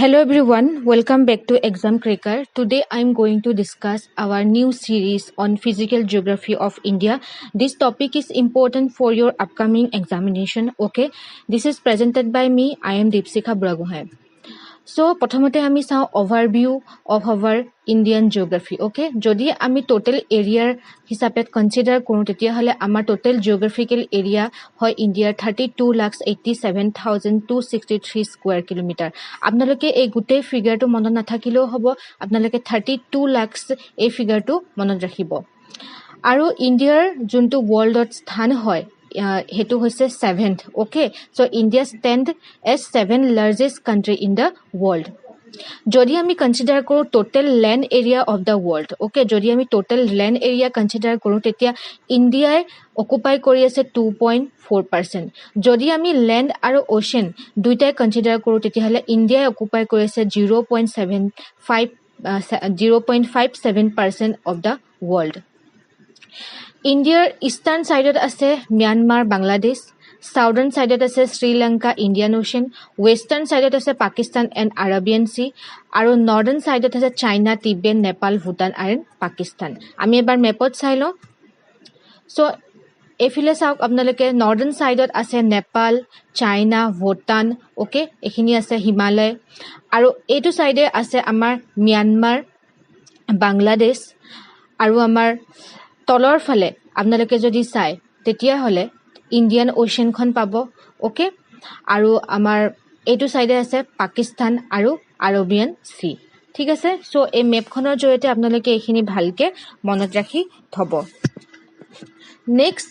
Hello everyone, welcome back to Exam Cracker. Today I am going to discuss our new series on physical geography of India. This topic is important for your upcoming examination. Okay, this is presented by me. I am Deepsika Buragohain. So, প্ৰথমতে আমি চাওঁ overview of our Indian geography. Okay, যদি আমি total area হিচাপে consider কৰোঁ তেতিয়াহলে আমাৰ total geographical area হয় ইণ্ডিয়াৰ 32,87,263 square kilometer. আপোনালোকে এই গোটেই ফিগাৰটো মনত নাথাকিলেও হ'ব, আপোনালোকে 32 lakhs এই ফিগাৰটো মনত ৰাখিব। আৰু ইণ্ডিয়াৰ যোনটো worldত স্থান হয় হেতু হৈছে 7th. Okay, so India stand as 7th largest country in the world. যদি আমি কনসিডার কৰো total land area of the world, okay, যদি আমি টোটাল ল্যান্ড এৰিয়া কনসিডাৰ কৰো তেতিয়া ইন্ডিয়াই অকুপাই কৰি আছে 2.4%। যদি আমি ল্যান্ড আৰু ওশেন দুইটাই কনসিডাৰ কৰো তেতিয়াহলে ইন্ডিয়াই অকুপাই কৰি আছে 0.57% অফ দা ওয়াৰ্ল্ড। ইণ্ডিয়াৰ ইষ্টাৰ্ণ সাইডত আছে ম্যানমাৰ বাংলাদেশ, সাউদাৰ্ণ সাইডত আছে শ্ৰীলংকা ইণ্ডিয়ান ওশেন, ৱেষ্টাৰ্ণ সাইডত আছে পাকিস্তান এণ্ড আৰবিয়ান সি, আৰু নৰ্দাৰ্ণ সাইডত আছে চাইনা, তিবেট, নেপাল, ভূটান এণ্ড পাকিস্তান। আমি এবাৰ মেপত চাই লওঁ। চ' এইফালে চাওক আপোনালোকে নৰ্দাৰ্ণ সাইডত আছে নেপাল, চাইনা, ভূটান, অ'কে, এইখিনি আছে হিমালয়, আৰু এইটো সাইডে আছে আমাৰ ম্যানমাৰ, বাংলাদেশ, আৰু আমাৰ তলৰ ফালে আপোনালোকে যদি চাই তেতিয়াহলে ইণ্ডিয়ান ওশেনখন পাব, ওকে, আৰু আমাৰ এইটো সাইডে আছে পাকিস্তান আৰু আৰবিয়ান সি। ঠিক আছে, সো এই মেপখনৰ জৰিয়তে আপোনালোকে এইখিনি ভালকে মনত ৰাখি থব। নেক্সট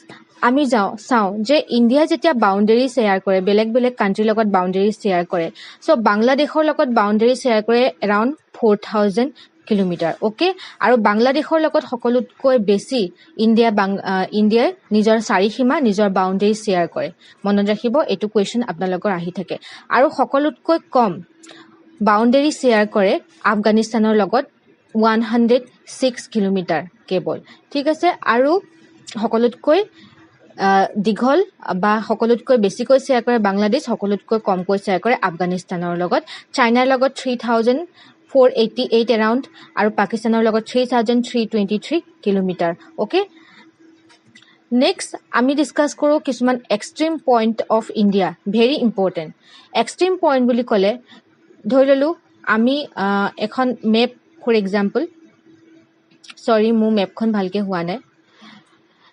আমি চাওঁ যে ইণ্ডিয়া যেতিয়া বাউণ্ডেৰী শ্বেয়াৰ কৰে, বেলেগ বেলেগ কাণ্ট্ৰিৰ লগত বাউণ্ডেৰী শ্বেয়াৰ কৰে, সো বাংলাদেশৰ লগত বাউণ্ডেৰী শ্বেয়াৰ কৰে এৰাউণ্ড 4,000 কিলোমিটাৰ, ওকে, আৰু বাংলাদেশৰ লগত সকলোতকৈ বেছি ইণ্ডিয়াই নিজৰ চাৰিসীমা, নিজৰ বাউণ্ডেৰী শ্বেয়াৰ কৰে। মনত ৰাখিব, এইটো কুৱেশ্যন আপোনালোকৰ আহি থাকে। আৰু সকলোতকৈ কম বাউণ্ডেৰী শ্বেয়াৰ কৰে আফগানিস্তানৰ লগত 106 কিলোমিটাৰ কেৱল। ঠিক আছে, আৰু সকলোতকৈ দীঘল বা সকলোতকৈ বেছিকৈ শ্বেয়াৰ কৰে বাংলাদেশ, সকলোতকৈ কমকৈ শ্বেয়াৰ কৰে আফগানিস্তানৰ লগত। চাইনাৰ লগত 3,488 এৰাউণ্ড, আৰু পাকিস্তানৰ লগত 3,323 কিলোমিটাৰ, অ'কে। নেক্সট আমি ডিছকাছ কৰোঁ কিছুমান extreme point of India, very important. Extreme point বুলি ক'লে ধৰি ল'লোঁ আমি এখন মেপ, ফৰ এক্সাম্পল, চৰি মোৰ মেপখন ভালকৈ হোৱা নাই।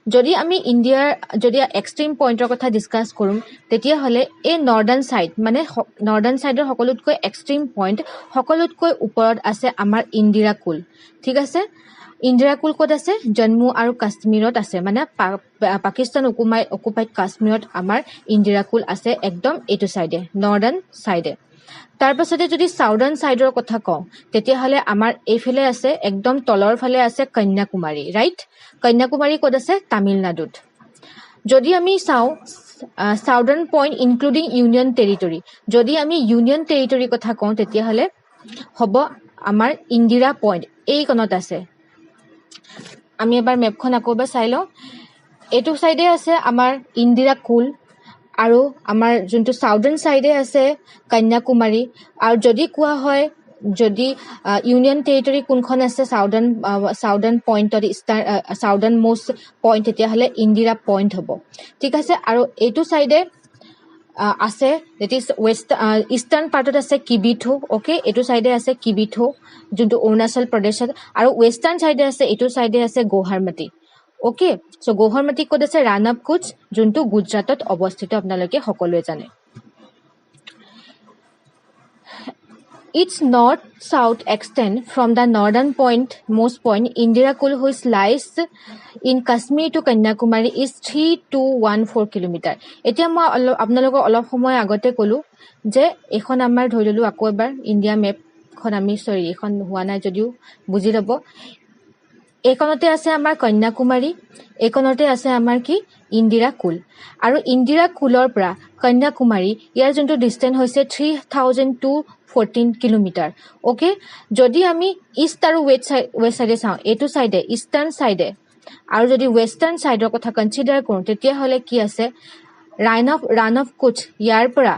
যদি আমি ইণ্ডিয়াৰ যদি এক্সট্ৰিম পইণ্টৰ কথা ডিছকাছ কৰোঁ তেতিয়াহ'লে এই নৰ্দাৰ্ণ ছাইড, মানে নৰ্দাৰ্ণ ছাইডৰ সকলোতকৈ এক্সট্ৰিম পইণ্ট সকলোতকৈ ওপৰত আছে আমাৰ ইন্দিৰাকুল। ঠিক আছে, ইন্দিৰাকুল ক'ত আছে? জম্মু আৰু কাশ্মীৰত আছে, মানে পাকিস্তান অকুপাইড কাশ্মীৰত আমাৰ ইন্দিৰাকুল আছে, একদম এইটো ছাইডে, নৰ্দাৰ্ণ ছাইডে। তাৰপাছতে যদি চাউদাৰ্ণ ছাইডৰ কথা কওঁ তেতিয়াহ'লে আমাৰ এইফালে আছে, একদম তলৰ ফালে আছে কন্যাকুমাৰী, ৰাইট? কন্যাকুমাৰী ক'ত আছে? তামিলনাডুত। যদি আমি চাওঁ southern point including union territory, যদি আমি ইউনিয়ন টেৰিটৰীৰ কথা কওঁ তেতিয়াহ'লে হ'ব আমাৰ ইন্দিৰা পইণ্ট, এইকণত আছে। আমি এবাৰ মেপখন আকৌ এবাৰ চাই লওঁ। এইটো ছাইডে আছে আমাৰ ইন্দিৰাকুল, আৰু আমাৰ যোনটো চাউদাৰ্ণ ছাইডে আছে কন্যাকুমাৰী। আৰু যদি কোৱা হয় যদি ইউনিয়ন টেৰিটৰী কোনখন আছে চাউদাৰ্ণ পইণ্টত, চাউদাৰ্ণ মোষ্ট পইণ্ট, তেতিয়াহ'লে ইন্দিৰা পইণ্ট হ'ব। ঠিক আছে, আৰু এইটো ছাইডে আছে ডেট ইজ ইষ্টাৰ্ণ পাৰ্টত আছে কিবিথো, অ'কে, এইটো ছাইডে আছে কিবিথো যোনটো অৰুণাচল প্ৰদেশত, আৰু ৱেষ্টাৰ্ণ ছাইডে আছে, এইটো ছাইডে আছে গৌহাৰমাটি, অ'কে। চ' গৌহাৰমাটি ক'ত আছে? ৰাণ অফ কুচ, যোনটো গুজৰাটত অৱস্থিত, আপোনালোকে সকলোৱে জানে। Its north-south extent from the northern most point, Indirakul, which lies in Kashmir to Kanyakumari, is 3,214 kilometer. এতিয়া মই আপোনালোকক অলপ সময় আগতে ক'লো যে এখন আমাৰ ধৰি ল'লো, আকৌ এবাৰ ইণ্ডিয়া মেপখন আমি, চৰি এখন হোৱা নাই যদিও বুজি ল'ব। এইকণতে আছে আমাৰ কন্যাকুমাৰী, এইকণতে আছে আমাৰ কি? ইন্দিৰাকুল। আৰু ইন্দিৰাকুলৰ পৰা কন্যাকুমাৰী ইয়াৰ যোনটো ডিষ্টেঞ্চ হৈছে 3,214 কিলোমিটাৰ, অ'কে। যদি আমি ইষ্ট আৰু ৱেষ্ট চাইডে চাওঁ, এইটো চাইডে ইষ্টাৰ্ণ চাইডে, আৰু যদি ৱেষ্টাৰ্ণ চাইডৰ কথা কনচিডাৰ কৰোঁ তেতিয়াহ'লে কি আছে? ৰাণ অফ কুচ, ইয়াৰ পৰা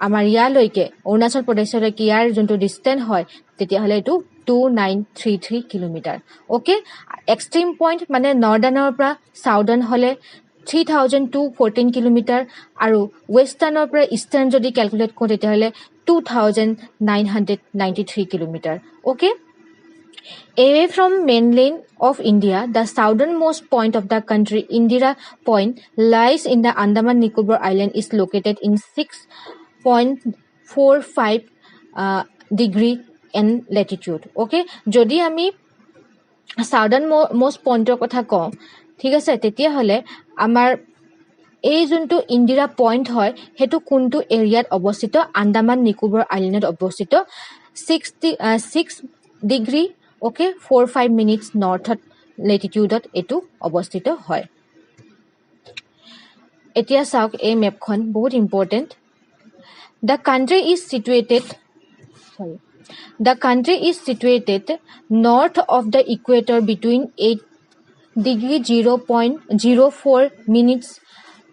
আমাৰ ইয়ালৈকে অৰুণাচল প্ৰদেশলৈকে ইয়াৰ যোনটো ডিষ্টেন্স হয় তেতিয়াহ'লে এইটো 2933 কিলোমিটাৰ ওকে এক্সট্ৰিম পইণ্ট মানে নৰ্দাৰ্ণৰ পৰা সাউদাৰ্ণ হলে 3214 কিলোমিটাৰ আৰু ৱেষ্টাৰ্ণৰ পৰা ইষ্টাৰ্ণ যদি ক্যালকুলেট কৰোঁ তেতিয়াহ'লে 2993 kilometre okay Away from mainland of India, the southernmost point of the country, Indira Point, lies in the Andaman Nicobar Island is located in 6.45 degree in latitude. Okay, যদি আমি southernmost pointer কথা কওঁ ঠিক আছে তেতিয়াহ'লে আমাৰ এই যোনটো ইন্দিৰা পইণ্ট হয় হেতু কোনটো এৰিয়াত অৱস্থিত আন্দামান নিকোবৰ আইল্যান্ডত অৱস্থিত 6 ডিগ্ৰী ওকে 45 মিনিটস নৰ্থত লেটিটিউডত এটো অৱস্থিত হয় এতিয়া চাওক এই মেপখন বহুত important The country is situated north of the equator between 8 degree 0.04 minutes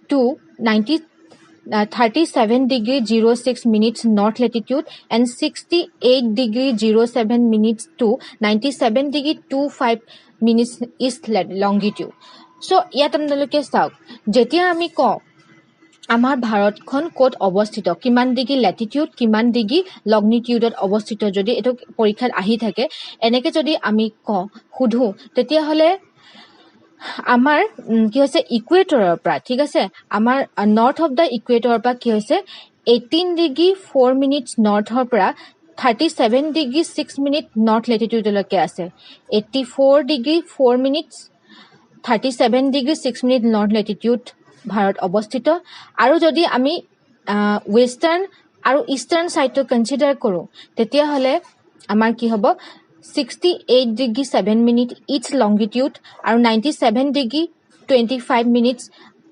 to 37 degree 06 minutes north latitude and 68 degree 07 minutes to 97 degree 25 minutes east longitude. So ইয়াত আপোনালোকে চাওক যেতিয়া আমি কওঁ আমাৰ ভাৰতখন ক'ত অৱস্থিত কিমান ডিগ্ৰী ল্যাটিটিউড কিমান ডিগ্ৰী লংনিটিউডত অৱস্থিত যদি এটো পৰীক্ষাত আহি থাকে এনেকে যদি আমি কওঁ খুধু তেতিয়াহ'লে আমাৰ কি হৈছে ইকুৱেটৰৰ পৰা ঠিক আছে আমাৰ নৰ্থ অফ দা ইকুৱেটৰৰ পৰা কি হৈছে 18 ডিগ্ৰী 4 মিনিটস নৰ্থৰ পৰা 37 ডিগ্ৰী 6 মিনিট নৰ্থ লেটিটিউডলৈকে আছে 84 degree 4 minutes 37 degree 6 minute north Latitude Bharat অৱস্থিত আৰু যদি আমি ওয়েস্টাৰ্ণ আৰু ইষ্টাৰ্ণ সাইডটো কনসিডাৰ কৰো তেতিয়াহ'লে আমাৰ কি হ'ব 68 degree 7 minutes east longitude আৰু 97 degree 25 minutes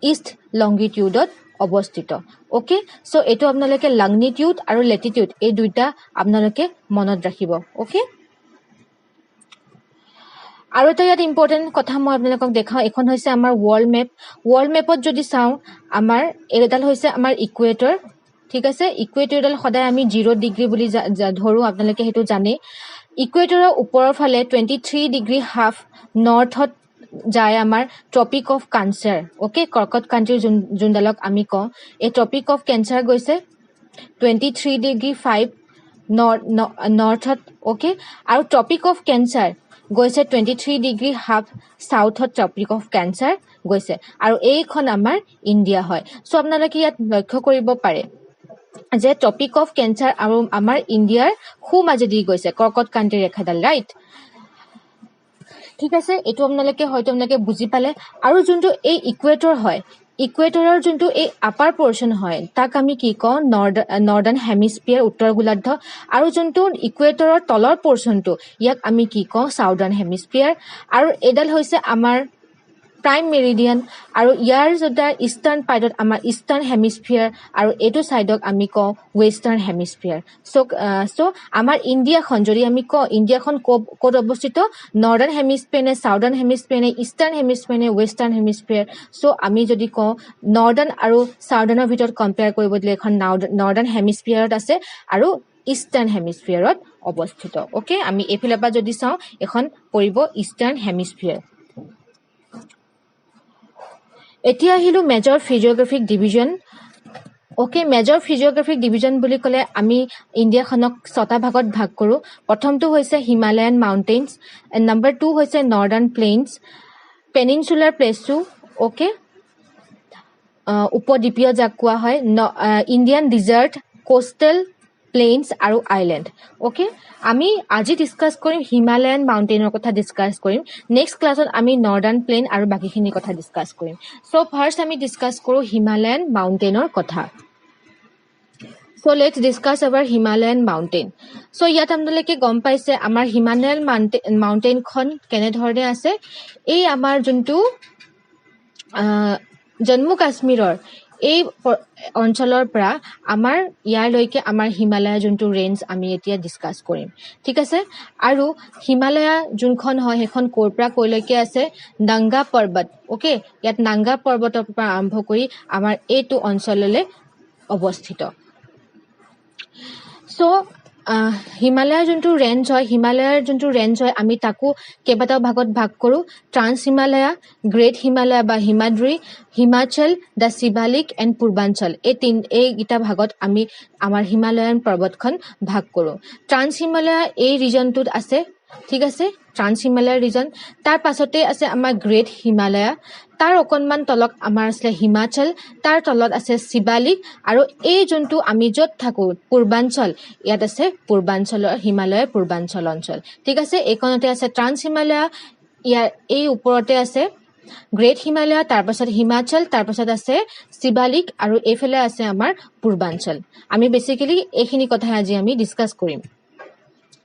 east longitude অৱস্থিত ওকে সো এটো আপোনালোকে লংনিটিউড আৰু লেটিটিউড এই দুইটা আপোনালোকে মনত ৰাখিব ওকে আৰু এটা ইয়াত ইম্পৰ্টেন্ট কথা মই আপোনালোকক দেখাও এখন হৈছে আমাৰ ওয়াৰ্ল্ড মেপত যদি চাও আমাৰ এডাল হৈছে আমাৰ ইকুৱেটৰ ঠিক আছে ইকুৱেটৰডাল সদায় আমি 0 ডিগ্ৰী বুলি ধৰো আপোনালোকে হেতু জানে ইকুৱেটৰৰ ওপৰৰ ফালে 23 ডিগ্ৰী হাফ নৰ্থত যায় আমাৰ ট্ৰপিক অফ ক্যান্সাৰ ওকে কৰ্কট কান্ট্ৰি জুনডালক আমি কওঁ এই ট্ৰপিক অফ ক্যান্সাৰ গৈছে 23 ডিগ্ৰী 5 নৰ্থত ওকে আৰু ট্ৰপিক অফ ক্যান্সাৰ গৈছে 23 ডিগ্ৰী হাফ সাউথত ট্ৰপিক অফ ক্যান্সাৰ গৈছে আৰু এইখন আমাৰ ইন্ডিয়া হয় সো আপোনালোকে ইয়াত লক্ষ্য কৰিব পাৰে যে টপিক অফ ক্যান্সাৰ আৰু আমাৰ ইন্ডিয়াৰ খু মাজেদি গৈছে কৰ্কট কান্ট্ৰি ৰেখাডাল ৰাইট ঠিক আছে এটো আপোনালোকে বুজি পালে আৰু যোনটো এই ইকুৱেটৰ হয় ইকুৱেটৰৰ যোনটো এই আপাৰ পোৰশন হয় তাক আমি কি কওঁ নৰ্দাৰ্ণ হেমিস্ফিয়াৰ উত্তৰ গোলাৰ্ধ আৰু যোনটো ইকুৱেটৰৰ তলৰ পোৰশনটো ইয়াক আমি কি কওঁ সাউদাৰ্ণ হেমিস্ফিয়াৰ আৰু এডাল হৈছে আমাৰ প্ৰাইম মেৰিডিয়ান আৰু ইয়াৰ যোনটা ইষ্টাৰ্ণ পাইডত আমাৰ ইষ্টাৰ্ণ হেমিস্ফিয়াৰ আৰু এটো সাইডক আমি কওঁ ওয়েষ্টাৰ্ণ হেমিস্ফিয়াৰ সো আমাৰ ইন্ডিয়াখন যদি আমি কওঁ ইন্ডিয়াখন ক'ত অৱস্থিত নৰ্দাৰ্ণ হেমিস্ফিয়াৰ নে সাউদাৰ্ণ হেমিস্ফিয়াৰ নে ইষ্টাৰ্ণ হেমিস্ফিয়াৰ নে ওয়েষ্টাৰ্ণ হেমিস্ফিয়াৰ সো আমি যদি কওঁ নৰ্দাৰ্ণ আৰু সাউদাৰ্ণৰ ভিতৰত কম্পেয়াৰ কৰিব দিলে এখন নৰ্দাৰ্ণ হেমিস্ফিয়াৰত আছে আৰু ইষ্টাৰ্ণ হেমিস্ফিয়াৰত অৱস্থিত ওকে আমি এফালৰ পৰা যদি চাওঁ এখন পৰিব ইষ্টাৰ্ণ হেমিস্ফিয়াৰ এতিয়া আহিলো major physiographic division okay major physiographic division বুলি ক'লে আমি ইন্ডিয়াখনক 6টা ভাগত ভাগ কৰো প্ৰথমটো হৈছে হিমালয়ান মাউন্টেইনছ এণ্ড নম্বৰ 2 হৈছে নৰ্দাৰ্ণ প্লেইনছ পেনিনসুলাৰ প্লেচু ওকে উপদ্বীপীয় যাক কোৱা হয় ইণ্ডিয়ান ডিজাৰ্ট কোষ্টেল প্লেইনছ আৰু আইল্যান্ড ওকে আমি আজি ডিসকাস কৰিম হিমালয়ান মাউন্টেইনৰ কথা ডিসকাস কৰিম নেক্সট ক্লাছত আমি নৰ্দাৰ্ণ প্লেইন আৰু বাকিখিনি কথা ডিসকাস কৰিম সো ফাৰ্স্ট আমি ডিসকাস কৰো হিমালয়ান মাউন্টেইনৰ কথা so let's discuss about Himalayan mountain so ইয়াত আপোনালোকে গম পাইছে আমাৰ হিমালয়ান মাউন্টেইনখন কেনে ধৰণে আছে এই আমাৰ যোনটো জম্মু কাশ্মীৰৰ এই অঞ্চলৰ পৰা আমাৰ ইয়ালৈকে আমাৰ হিমালয় যোনটো ৰেঞ্জ আমি এতিয়া ডিসকাস কৰিম ঠিক আছে আৰু হিমালয় যোনখন হয় হেখন কোৰ পৰা কৈলৈকে আছে নাংগা পৰ্বত ওকে ইয়াত নাংগা পৰ্বতৰ পৰা আৰম্ভ কৰি আমাৰ এইটো অঞ্চললৈ অৱস্থিত সো হিমালয়াৰ যোনটো ৰেঞ্জ হয় আমি তাকো কেইবাটাও ভাগত ভাগ কৰোঁ ট্ৰান্স হিমালয়া গ্ৰেট হিমালয়া বা হিমাদ্ৰী হিমাচল দ্য শিৱালিক এণ্ড পূৰ্বাঞ্চল এইকেইটা ভাগত আমি আমাৰ হিমালয়ান পৰ্বতখন ভাগ কৰোঁ ট্ৰান্স হিমালয়া এই ৰিজনটোত আছে ঠিক আছে ট্ৰান্স হিমালয়া ৰিজন তাৰ পাছতে আছে আমাৰ গ্ৰেট হিমালয়া তাৰ অকণমান তলত আমাৰ আছে হিমাচল তাৰ তলত আছে শিৱালিক আৰু এই যোনটো আমি য'ত থাকোঁ পূৰ্বাঞ্চল ইয়াত আছে হিমালয়ৰ পূৰ্বাঞ্চল অঞ্চল ঠিক আছে এইখনতে আছে ট্ৰান্স হিমালয়া ইয়াৰ এই ওপৰতে আছে গ্ৰেট হিমালয়া তাৰপাছত হিমাচল তাৰপাছত আছে শিৱালিক আৰু এইফালে আছে আমাৰ পূৰ্বাঞ্চল আমি বেচিকেলি এইখিনি কথা আজি আমি ডিছকাছ কৰিম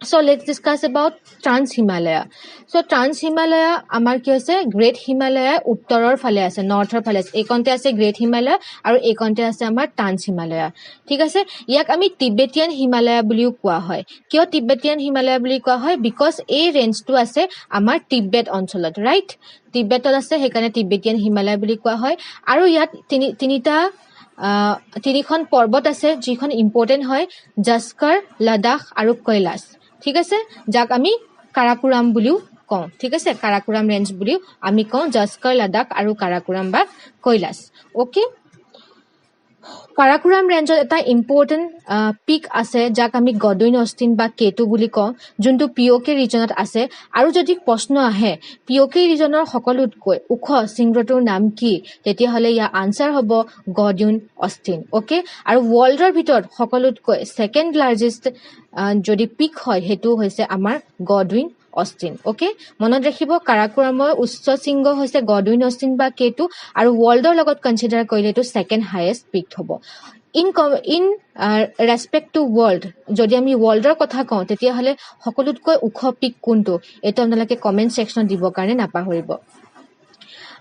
So let's discuss about Trans Himalaya. So Trans Himalaya আমাৰ কি হৈছে Great Himalaya উত্তৰৰ ফালে আছে নৰ্থৰ ফালে আছে এইকণতে আছে Great Himalaya আৰু এইকণতে আছে আমাৰ Trans Himalaya ঠিক আছে ইয়াক আমি Tibetan Himalaya বুলিও কোৱা হয় কিয় Tibetan Himalaya বুলি কোৱা হয় বিকজ এই ৰেঞ্জটো আছে আমাৰ তিব্বেত অঞ্চলত ৰাইট তিব্বেতত আছে সেইকাৰণে Tibetan Himalaya বুলি কোৱা হয় আৰু ইয়াত তিনিখন পৰ্বত আছে যিখন ইম্পৰ্টেণ্ট হয় জাস্কৰ লাডাখ আৰু কৈলাশ ঠিক আছে যাক আমি কাৰাকোৰাম বুলিও কওঁ ঠিক আছে কাৰাকোৰাম ৰেঞ্জ বুলিও আমি কওঁ জাস্কৰ লাডাখ আৰু কাৰাকোৰাম বা কৈলাশ ওকে কাৰাকোৰাম ৰেঞ্জত এটা ইম্পৰ্টেণ্ট পিক আছে যাক আমি গডউইন অষ্টিন বা কেটু বুলি কওঁ যোনটো পিঅ'কে ৰিজনত আছে আৰু যদি প্ৰশ্ন আহে পিঅ'কে ৰিজনৰ সকলোতকৈ ওখ শৃংগটোৰ নাম কি তেতিয়াহ'লে ইয়াৰ আনচাৰ হ'ব গডউইন অষ্টিন ওকে আৰু ৱৰ্ল্ডৰ ভিতৰত সকলোতকৈ ছেকেণ্ড লাৰ্জেষ্ট যদি পিক হয় সেইটো হৈছে আমাৰ গডউইন অষ্টিন ওকে মনত ৰাখিব কাৰাকোৰামৰ উচ্চ শৃংগ হৈছে গডউইন অষ্টিন বা কেটু আৰু ৱৰ্ল্ডৰ লগত কনচিডাৰ কৰিলে এইটো ছেকেণ্ড হাইয়েষ্ট পিক হ'ব ইন ৰেচপেক্ট টু ৱৰ্ল্ড যদি আমি ৱৰ্ল্ডৰ কথা কওঁ তেতিয়াহ'লে সকলোতকৈ ওখ পিক কোনটো এইটো আপোনালোকে কমেণ্ট ছেকশ্যনত দিবৰ কাৰণে নাপাহৰিব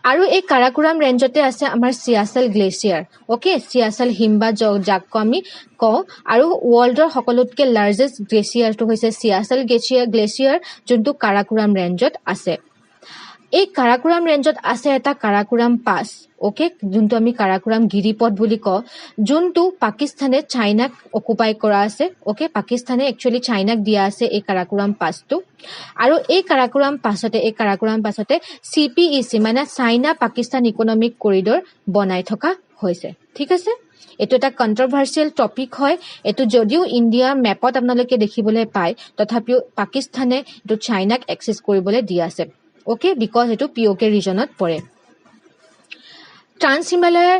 আৰু এই কাৰাকোৰাম ৰেঞ্জতে আছে আমাৰ চিয়াচল গ্লেচিয়াৰ ওকে চিয়াচল হিমবাহ যাক আমি কওঁ আৰু ৱৰ্ল্ডৰ সকলোতকৈ লাৰ্জেষ্ট গ্লেচিয়াৰটো হৈছে চিয়াচল গ্লেচিয়াৰ যোনটো কাৰাকোৰাম ৰেঞ্জত আছে এই কাৰাকোৰাম ৰেঞ্জত আছে এটা কাৰাকোৰাম পাছ ওকে যোনটো আমি কাৰাকোৰাম গিৰিপথ বুলি কওঁ যোনটো পাকিস্তানে চাইনাক অকুপাই কৰা আছে ওকে পাকিস্তানে একচুৱেলি চাইনাক দিয়া আছে এই কাৰাকোৰাম পাছটো আৰু এই কাৰাকোৰাম পাছতে CPEC মানে চাইনা পাকিস্তান ইকনমিক কৰিডৰ বনাই থকা হৈছে ঠিক আছে এইটো এটা কণ্ট্ৰভাৰ্চিয়েল টপিক হয় এইটো যদিও ইণ্ডিয়াৰ মেপত আপোনালোকে দেখিবলৈ পায় তথাপিও পাকিস্তানে এইটো চাইনাক এক্সেছ কৰিবলৈ দি আছে ওকে বিকজ এইটো পিঅ'কে ৰিজনত পৰে ট্ৰান্স হিমালয়াৰ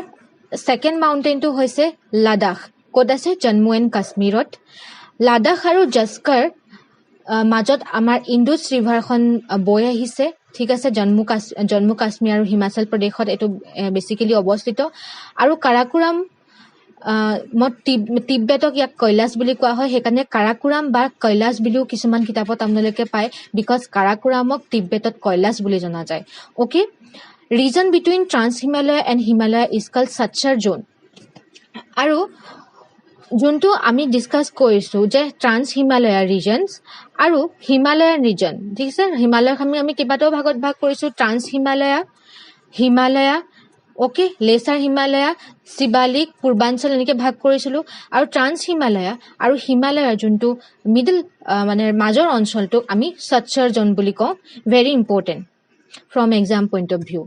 ছেকেণ্ড মাউণ্টেইনটো হৈছে লাডাখ ক'ত আছে জম্মু এণ্ড কাশ্মীৰত লাডাখ আৰু জাস্কৰ মাজত আমাৰ ইণ্ডুছ ৰিভাৰখন বৈ আহিছে ঠিক আছে জম্মু কাশ্মীৰ আৰু হিমাচল প্ৰদেশত এইটো বেচিকেলি অৱস্থিত আৰু কাৰাকোৰাম তিব্বেতক ইয়াক কৈলাশ বুলি কোৱা হয় সেইকাৰণে কাৰাকোৰাম বা কৈলাশ বুলিও কিছুমান কিতাপত আপোনালোকে পায় বিকজ কাৰাকোৰামক তিব্বেতত কৈলাশ বুলি জনা যায় okay region between trans Himalaya and Himalaya is called suture zone আৰু যোনটো আমি ডিছকাছ কৰিছোঁ যে ট্ৰান্স হিমালয়া ৰিজনছ আৰু হিমালয়ান ৰিজন ঠিক আছে হিমালয়ক আমি কেইবাটাও ভাগত ভাগ কৰিছোঁ trans Himalaya okay lesser Himalaya Shivalik পূৰ্বাঞ্চল এনেকৈ ভাগ কৰিছিলোঁ আৰু ট্ৰান্স হিমালয়া আৰু হিমালয়াৰ যোনটো মিডল মানে মাজৰ অঞ্চলটোক আমি সাচ্চাৰ জোন বুলি কওঁ very important from exam point of view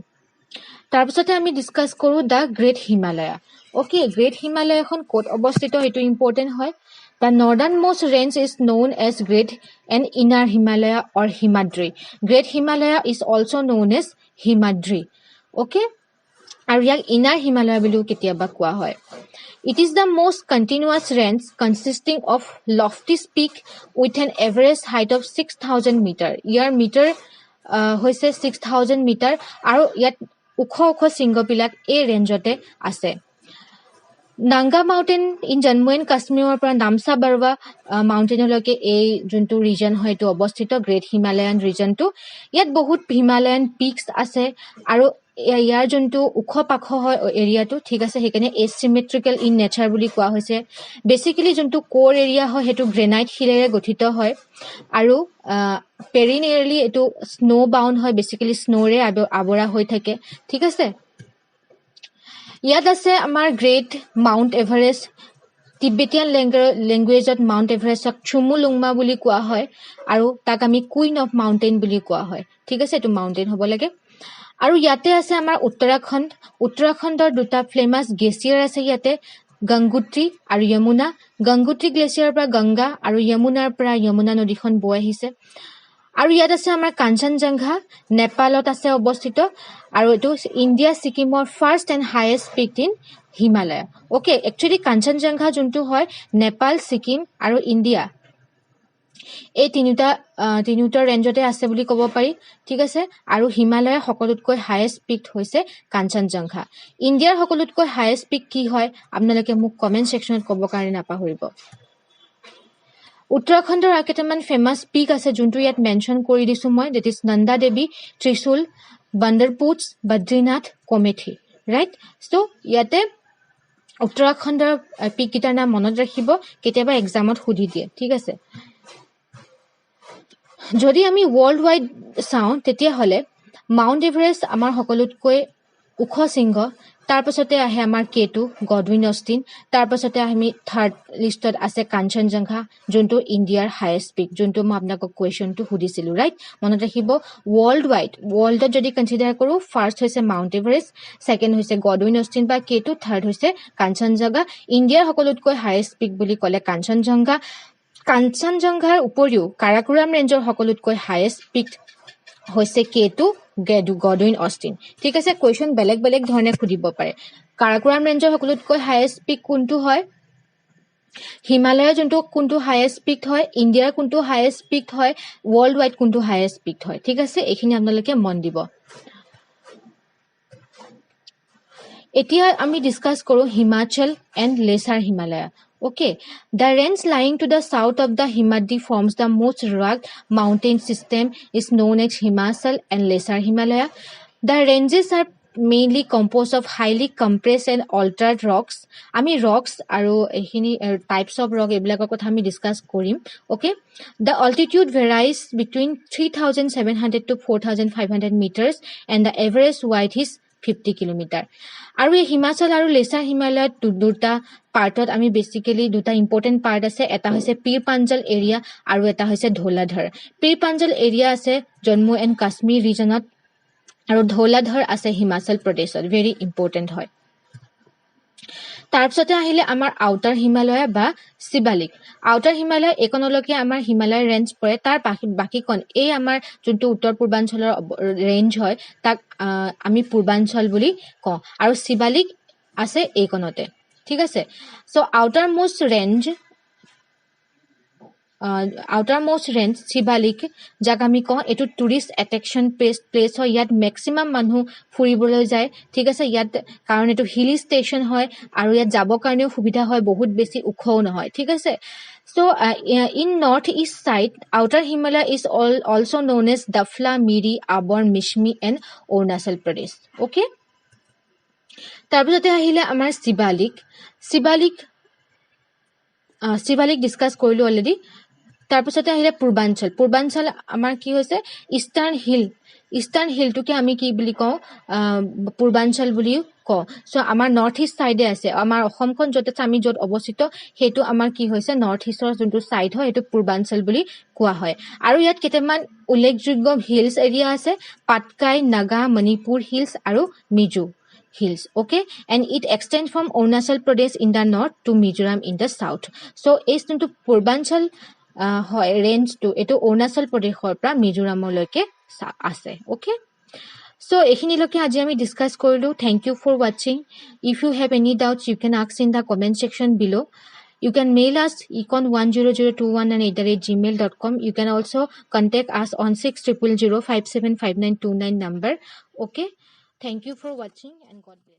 তাৰপিছতে আমি ডিছকাছ কৰোঁ the great Himalaya okay great হিমালয়াখন ক'ত অৱস্থিত সেইটো ইম্পৰ্টেণ্ট হয় the northernmost range is known as great and inner Himalaya or Himadri great Himalaya is also' known as Himadri okay আৰু ইয়াক ইনাৰ হিমালয়া বুলিও কেতিয়াবা কোৱা হয় it is the most continuous range consisting of loftiest peak with an average height of 6,000 meter. ইয়াৰ metre হৈছে 6,000 metre আৰু ইয়াত ওখ শৃংগবিলাক এই ৰেঞ্জতে আছে নাংগা মাউণ্টেইন ইন জম্মু এণ্ড কাশ্মীৰৰ পৰা নামচা বাৰৱা মাউণ্টেইনলৈকে এই যোনটো ৰিজন হয় এইটো অৱস্থিত গ্ৰেট হিমালয়ান ৰিজনটো ইয়াত বহুত হিমালয়ান পিকছ আছে আৰু ইয়াৰ যোনটো ওখ পাখ হয় এৰিয়াটো ঠিক আছে সেইকাৰণে এচিমেট্ৰিকেল ইন নেচাৰ বুলি কোৱা হৈছে বেচিকেলি যোনটো কোৰ এৰিয়া হয় সেইটো গ্ৰেনাইট শিলেৰে গঠিত হয় আৰু পেৰিনিয়েৰলি এইটো স্ন' বাউণ্ড হয় বেচিকেলি স্ন'ৰে আৱৰা হৈ থাকে ঠিক আছে ইয়াত আছে আমাৰ গ্ৰেট মাউণ্ট এভাৰেষ্ট টিবেটিয়ান লেংগুৱেজত মাউণ্ট এভাৰেষ্টক চুমুলুংমা বুলি কোৱা হয় আৰু তাক আমি কুইন অফ মাউণ্টেইন বুলি কোৱা হয় ঠিক আছে এইটো মাউণ্টেইন হ'ব লাগে আৰু ইয়াতে আছে আমাৰ উত্তৰাখণ্ডৰ দুটা ফেমাছ গ্লেচিয়াৰ আছে ইয়াতে গংগোত্ৰী আৰু যমুনা গংগোত্ৰী গ্লেচিয়াৰৰ পৰা গংগা আৰু যমুনাৰ পৰা যমুনা নদীখন বৈ আহিছে আৰু ইয়াত আছে আমাৰ কাঞ্চনজংঘা নেপালত আছে অৱস্থিত আৰু এইটো ইণ্ডিয়া ছিকিমৰ first and highest peak in Himalaya okay actually Kanchenjunga যোনটো হয় নেপাল ছিকিম আৰু ইণ্ডিয়া এই তিনিটা ৰেঞ্জতে আছে বুলি ক'ব পাৰি ঠিক আছে আৰু হিমালয়ৰ সকলোতকৈ হাইয়েষ্ট পিক হৈছে কাঞ্চনজংঘা ইণ্ডিয়াৰ সকলোতকৈ হাইয়েষ্ট পিক কি হয় আপোনালোকে মোক কমেণ্ট ছেকশ্যনত ক'ব কাৰণে নাপাহৰিব উত্তৰাখণ্ডৰ আৰু কেইটামান ফেমাছ পিক আছে যোনটো ইয়াত মেনশ্যন কৰি দিছো মই that is Nanda Devi Trishul Bandarpunch Badrinath Kamet right so' ইয়াতে উত্তৰাখণ্ডৰ পিক কেইটাৰ নাম মনত ৰাখিব কেতিয়াবা এক্সামত সুধি দিয়ে ঠিক আছে যদি আমি ৱৰ্ল্ড ৱাইড চাওঁ তেতিয়াহ'লে মাউণ্ট এভাৰেষ্ট আমাৰ সকলোতকৈ ওখ শৃংগ তাৰপাছতে আহে আমাৰ K2 গডউইন অষ্টিন তাৰপাছতে আমি থাৰ্ড লিষ্টত আছে কাঞ্চনজংঘা যোনটো ইণ্ডিয়াৰ হাইয়েষ্ট পিক যোনটো মই আপোনালোকক কুৱেশ্যনটো সুধিছিলো ৰাইট মনত ৰাখিব ৱৰ্ল্ডত যদি কনচিডাৰ কৰোঁ ফাৰ্ষ্ট হৈছে মাউণ্ট এভাৰেষ্ট ছেকেণ্ড হৈছে গডউইন অষ্টিন বা K2 থাৰ্ড হৈছে কাঞ্চনজংঘা ইণ্ডিয়াৰ সকলোতকৈ হাইয়েষ্ট পিক বুলি ক'লে কাঞ্চনজংঘাৰ উপৰিও কাৰাকোৰাম ৰেঞ্জৰ সকলোতকৈ হাইয়েষ্ট পিক হৈছে K2 গডউইন অষ্টিন ঠিক আছে কুৱেশ্যন বেলেগ বেলেগ ধৰণে সুধিব পাৰে কাৰাকোৰাম ৰেঞ্জৰ সকলোতকৈ হাইয়েষ্ট পিক কোনটো হয় হিমালয়ৰ যোনটো কোনটো হাইয়েষ্ট পিক হয় ইণ্ডিয়াৰ কোনটো হাইয়েষ্ট পিক হয় ৱৰ্ল্ড ৱাইড কোনটো হাইয়েষ্ট পিক হয় ঠিক আছে এইখিনি আপোনালোকে মন দিব এতিয়া আমি ডিসকাস কৰো Himachal and lesser Himalaya Okay, the range lying to the south of the Himadri forms the most rugged mountain system is known as Himachal and Lesser Himalaya. The ranges are mainly composed of highly compressed and altered rocks. Ami rocks aru ehini types of rock ebilakor kotha ami discuss korim. Okay, the altitude varies between 3,700 to 4,500 meters and the average height is 50 kilometer. আৰু এই হিমাচল আৰু লেসাৰ হিমালয়ত দুটা পাৰ্টত আমি basically দুটা important part আছে এটা হৈছে পীৰ পাঞ্জল area আৰু এটা হৈছে ধৌলাধৰ পীৰ পাঞ্জল এৰিয়া আছে জম্মু এণ্ড কাশ্মীৰ ৰিজনত আৰু ধৌলাধৰ আছে হিমাচল প্ৰদেশত ভেৰি ইম্পৰ্টেন্ট হয় তাৰপিছতে আহিলে আমাৰ আউটাৰ হিমালয়া বা শিবালিক আউটাৰ হিমালয় একনলৈকে আমাৰ হিমালয় ৰেঞ্জ পৰে তাৰ বাকিকন এই আমাৰ যোনটো উত্তৰ পূৰ্বাঞ্চলৰ ৰেঞ্জ হয় তাক আমি পূৰ্বাঞ্চল বুলি কওঁ আৰু শিবালিক আছে এইকনতে ঠিক আছে so outer most range Shivalik যাক আমি কওঁ এটো টুৰিষ্ট এট্ৰেকশন প্লেস হয় ইয়াত ম্যাক্সিমাম মানুহ ফুৰিবলৈ যায় ঠিক আছে ইয়াত কাৰণ এটো হিল ষ্টেচন হয় আৰু ইয়াত যাব কাৰণেও সুবিধা হয় বহুত বেছি উখও নহয় ঠিক আছে so in northeast side outer Himalaya is also known as Dafla Miri Abor Mishmi and Arunachal Pradesh okay তাৰপিছতে আহিলে আমাৰ শিবালিক ডিসকাস কৰিলো অলৰেডি তাৰপিছতে আহিলে পূৰ্বাঞ্চল আমাৰ কি হৈছে ইষ্টাৰ্ণ হিলটোকে আমি কি বুলি কওঁ পূৰ্বাঞ্চল বুলি কওঁ সো আমাৰ নৰ্থ ইষ্ট সাইডে আছে আমাৰ অসমখন যতে আমি যত অৱস্থিত হেতু আমাৰ কি হৈছে নৰ্থ ইষ্টৰ যোনটো সাইড হয় এটো পূৰ্বাঞ্চল বুলি কোৱা হয় আৰু ইয়াত কেইটামান উল্লেখযোগ্য হিলছ এৰিয়া আছে পাটকাই নাগা মণিপুৰ হিলছ আৰু Mizo hills okay and it extends from Arunachal Pradesh in the north to Mizoram in the south so is to purbanchal range to eto Arunachal Pradeshor pra Mizoram loike ase okay so ekhini loke aji ami discuss korilu thank you for watching if you have any doubts you can ask in the comment section below you can mail us econ10021@gmail.com you can also contact us on 6000575929 number okay Thank you for watching and God bless.